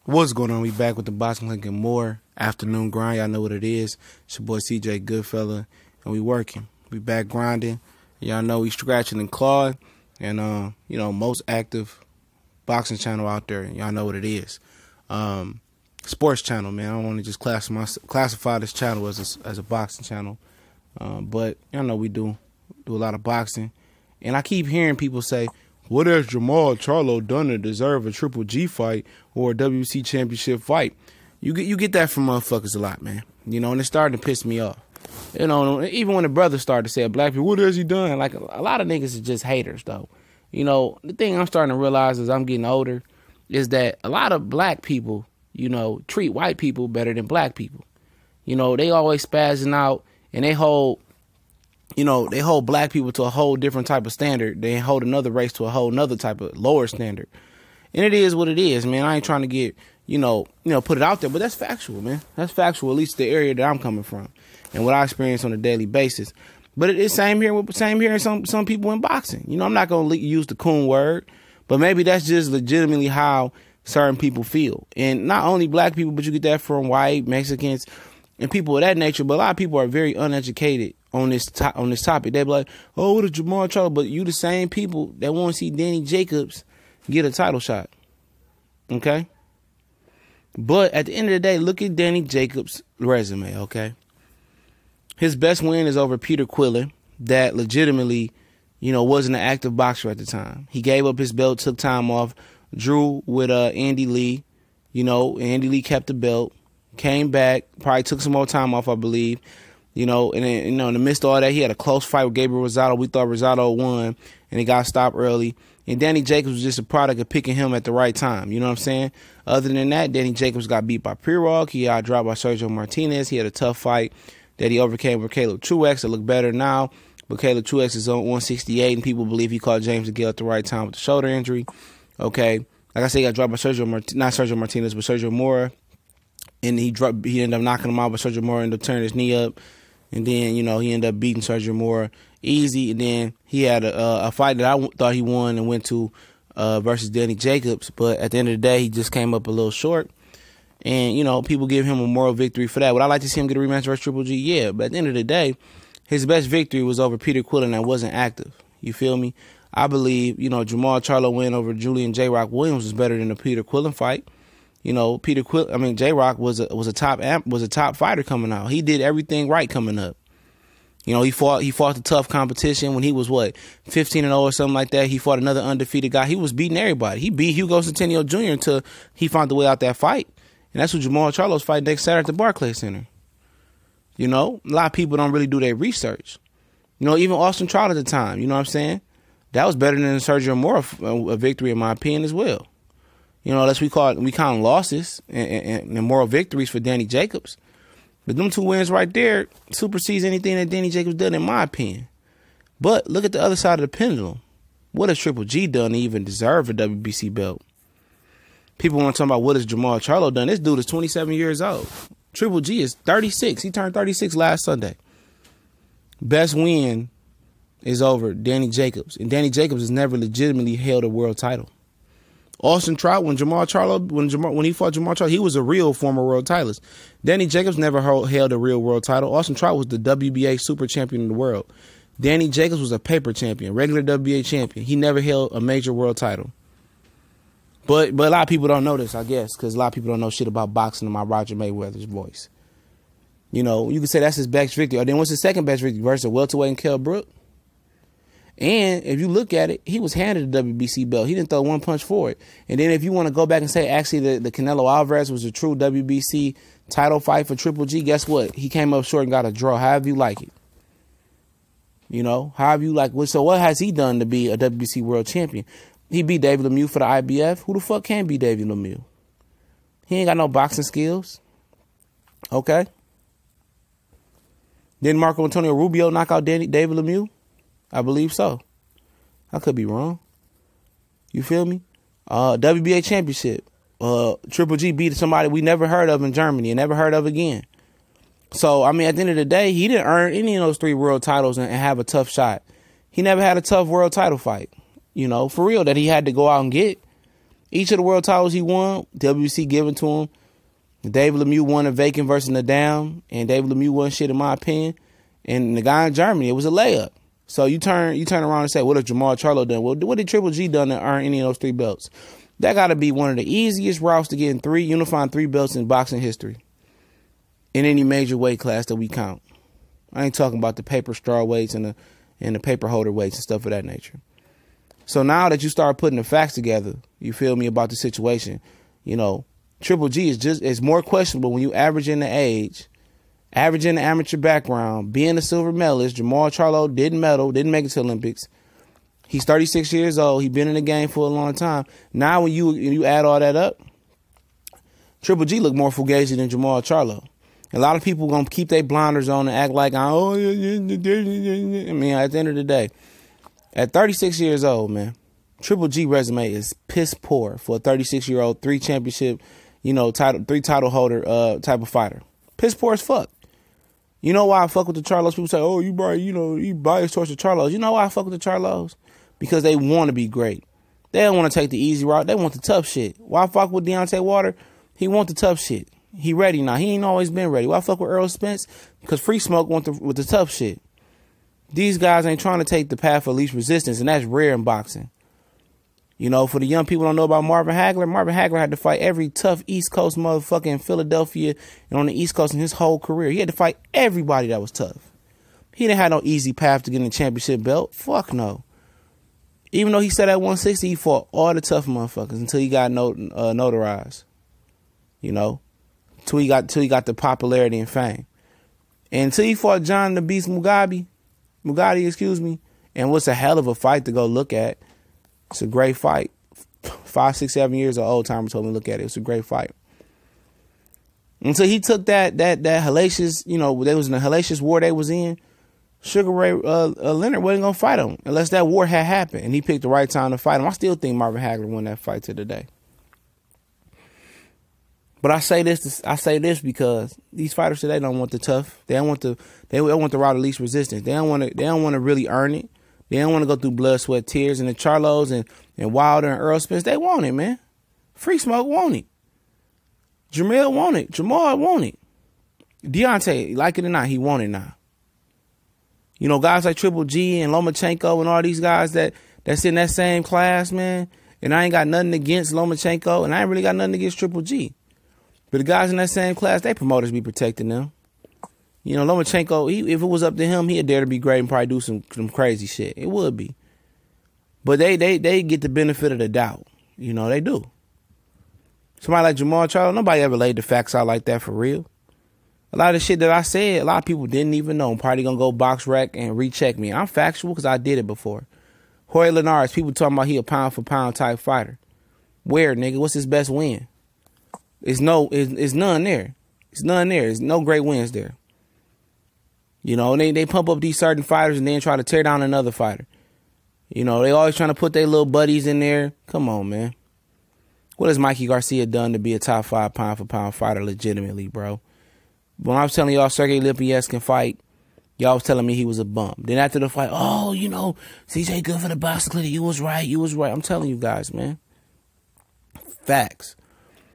What's going on? We back with the Boxing Link and More afternoon grind. Y'all know what it is. It's your boy CJ Goodfella, and we working. We back grinding. Y'all know we scratching and clawing, and most active boxing channel out there. Y'all know what it is. Sports channel, man. I don't want to just classify this channel as a boxing channel, but y'all know we do a lot of boxing, and I keep hearing people say, what has Jermall Charlo done to deserve a Triple G fight or a WBC Championship fight? You get that from motherfuckers a lot, man. And it's starting to piss me off. Even when the brothers started to say, black people, what has he done? Like, a lot of niggas is just haters, though. The thing I'm starting to realize as I'm getting older is that a lot of black people, treat white people better than black people. They always spazzing out, and they hold black people to a whole different type of standard. They hold another race to a whole nother type of lower standard. And it is what it is, man. I ain't trying to get, put it out there, but that's factual, man. That's factual, at least the area that I'm coming from and what I experience on a daily basis. But it's same here in some people in boxing. I'm not going to use the coon word, but maybe that's just legitimately how certain people feel. And not only black people, but you get that from white, Mexicans, and people of that nature. But a lot of people are very uneducated on this topic. They be like, oh, what is Jermall Charlo? But you the same people that want to see Danny Jacobs get a title shot. Okay? But at the end of the day, look at Danny Jacobs' resume, okay? His best win is over Peter Quillin, that legitimately, wasn't an active boxer at the time. He gave up his belt, took time off, drew with Andy Lee. Andy Lee kept the belt, came back, probably took some more time off, I believe. And then, in the midst of all that, he had a close fight with Gabriel Rosado. We thought Rosado won, and he got stopped early. And Danny Jacobs was just a product of picking him at the right time. You know what I'm saying? Other than that, Danny Jacobs got beat by Pirog. He got dropped by Sergio Martinez. He had a tough fight that he overcame with Caleb Truex. It looked better now, but Caleb Truex is on 168, and people believe he caught James DeGale at the right time with the shoulder injury. Okay. Like I said, he got dropped by not Sergio Martinez, but Sergio Mora. And he ended up knocking him out, but Sergio Mora ended up turning his knee up. And then, he ended up beating Sergio Mora easy. And then he had a fight that I thought he won and went to versus Danny Jacobs. But at the end of the day, he just came up a little short. And, people give him a moral victory for that. Would I like to see him get a rematch versus Triple G? Yeah. But at the end of the day, his best victory was over Peter Quillin that wasn't active. You feel me? I believe, Jermall Charlo win over Julian J-Rock Williams was better than the Peter Quillin fight. J-Rock was a top fighter coming out. He did everything right coming up. He fought the tough competition when he was 15-0 or something like that. He fought another undefeated guy. He was beating everybody. He beat Hugo Centennial Jr. until he found the way out that fight. And that's what Jermall Charlo's fight next Saturday at the Barclays Center. A lot of people don't really do their research. Even Austin Trout at the time, you know what I'm saying? That was better than Sergio Mora, a victory in my opinion as well. Unless we count losses and moral victories for Danny Jacobs. But them two wins right there supersedes anything that Danny Jacobs done in my opinion. But look at the other side of the pendulum. What has Triple G done to even deserve a WBC belt? People want to talk about what has Jermall Charlo done. This dude is 27 years old. Triple G is 36. He turned 36 last Sunday. Best win is over Danny Jacobs. And Danny Jacobs has never legitimately held a world title. Austin Trout, when he fought Jermall Charlo, he was a real former world titleist. Danny Jacobs never held a real world title. Austin Trout was the WBA super champion of the world. Danny Jacobs was a paper champion, regular WBA champion. He never held a major world title. But a lot of people don't know this, I guess, because a lot of people don't know shit about boxing in my Roger Mayweather's voice. You can say that's his best victory. Or then what's his second best victory versus welterweight and Kell Brook? And if you look at it, he was handed the WBC belt. He didn't throw one punch for it. And then if you want to go back and say, actually, the Canelo Alvarez was a true WBC title fight for Triple G, guess what? He came up short and got a draw. However you like it. However you like it. So what has he done to be a WBC world champion? He beat David Lemieux for the IBF. Who the fuck can beat David Lemieux? He ain't got no boxing skills. Okay? Didn't Marco Antonio Rubio knock out David Lemieux? I believe so. I could be wrong. You feel me? WBA Championship. Triple G beat somebody we never heard of in Germany and never heard of again. So, at the end of the day, he didn't earn any of those 3 world titles and have a tough shot. He never had a tough world title fight. For real, that he had to go out and get. Each of the world titles he won, WBC given to him. David Lemieux won a vacant versus Nadal, and David Lemieux won shit in my opinion. And the guy in Germany, it was a layup. So you turn around and say, what has Jermall Charlo done? Well, what did Triple G done to earn any of those 3 belts? That got to be one of the easiest routes to getting unifying 3 belts in boxing history in any major weight class that we count. I ain't talking about the paper straw weights and the paper holder weights and stuff of that nature. So now that you start putting the facts together, you feel me, about the situation, you know, Triple G is more questionable when you average in the age, average in the amateur background, being a silver medalist. Jermall Charlo didn't medal, didn't make it to Olympics. He's 36 years old. He's been in the game for a long time. Now when you add all that up, Triple G look more fugazi than Jermall Charlo. A lot of people going to keep their blinders on and act like, oh, I mean, at the end of the day, at 36 years old, man, Triple G resume is piss poor for a 36-year-old, 3 championship, you know, 3 title holder type of fighter. Piss poor as fuck. You know why I fuck with the Charlos? People say, oh, you biased towards the Charlos. You know why I fuck with the Charlos? Because they want to be great. They don't want to take the easy route. They want the tough shit. Why I fuck with Deontay Wilder? He want the tough shit. He ready now. He ain't always been ready. Why I fuck with Earl Spence? Because Free Smoke with the tough shit. These guys ain't trying to take the path of least resistance, and that's rare in boxing. You know, for the young people who don't know about Marvin Hagler had to fight every tough East Coast motherfucker in Philadelphia and on the East Coast in his whole career. He had to fight everybody that was tough. He didn't have no easy path to getting a championship belt. Fuck no. Even though he said at 160, he fought all the tough motherfuckers until he got notarized. You know, till he got the popularity and fame. And until he fought John the Beast Mugabe, and what's a hell of a fight to go look at. It's a great fight. 5, 6, 7 years old timer told me to look at it. It's a great fight. Until he took that hellacious, you know, they was in a hellacious war they was in, Sugar Ray Leonard wasn't going to fight him unless that war had happened. And he picked the right time to fight him. I still think Marvin Hagler won that fight to the day. But I say this because these fighters today don't want the tough. They don't want the route of least resistance. They don't want to really earn it. They don't want to go through blood, sweat, tears. And the Charlos and Wilder and Earl Spence, they want it, man. Free Smoke want it. Jermall want it. Jermall want it. Deontay, like it or not, he want it now. You know, guys like Triple G and Lomachenko and all these guys that's in that same class, man. And I ain't got nothing against Lomachenko, and I ain't really got nothing against Triple G. But the guys in that same class, they promoters be protecting them. You know, Lomachenko, if it was up to him, he'd dare to be great and probably do some crazy shit. It would be. But they get the benefit of the doubt. You know, they do. Somebody like Jermall Charlo, nobody ever laid the facts out like that for real. A lot of the shit that I said, a lot of people didn't even know. I'm probably going to go box rec and recheck me. I'm factual because I did it before. Jorge Linares, people talking about he a pound-for-pound type fighter. Where, nigga? What's his best win? It's none there. It's none there. There's no great wins there. You know, they pump up these certain fighters and then try to tear down another fighter. You know, they always trying to put their little buddies in there. Come on, man. What has Mikey Garcia done to be a top 5 pound-for-pound fighter legitimately, bro? When I was telling y'all Sergey Lipinets can fight, y'all was telling me he was a bum. Then after the fight, oh, you know, CJ good for the boxing clinic. You was right. I'm telling you guys, man. Facts.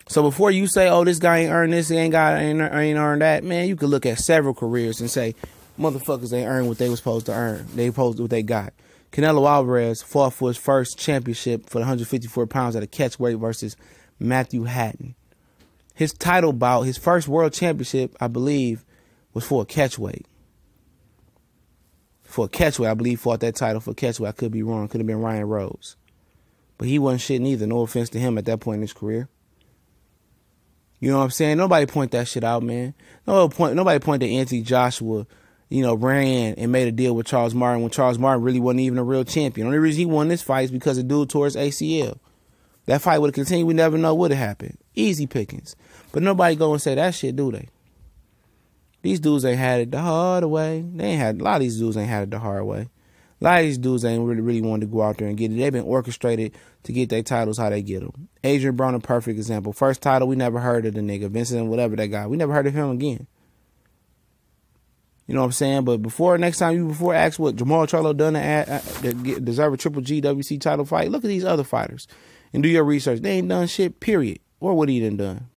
So before you say, oh, this guy ain't earned this, he ain't earned that, man, you could look at several careers and say, motherfuckers ain't earned what they was supposed to earn. They supposed to what they got. Canelo Alvarez fought for his first championship for the 154 pounds at a catchweight versus Matthew Hatton. His title bout, his first world championship, I believe, was for a catchweight. For a catchweight, I believe fought that title for catchweight. I could be wrong. Could have been Ryan Rhodes. But he wasn't shit neither. No offense to him at that point in his career. You know what I'm saying? Nobody point that shit out, man. Nobody point that Anthony Joshua, you know, ran and made a deal with Charles Martin when Charles Martin really wasn't even a real champion. The only reason he won this fight is because the dude tore his ACL. That fight would have continued. We never know what would have happened. Easy pickings. But nobody go and say that shit, do they? These dudes ain't had it the hard way. A lot of these dudes ain't had it the hard way. A lot of these dudes ain't really wanted to go out there and get it. They've been orchestrated to get their titles how they get them. Adrian Brown, a perfect example. First title, we never heard of the nigga. Vincent, whatever that guy. We never heard of him again. You know what I'm saying? But next time you ask what Jermall Charlo done to deserve a Triple G WBC title fight, look at these other fighters. and do your research. They ain't done shit, period. Or what he done done.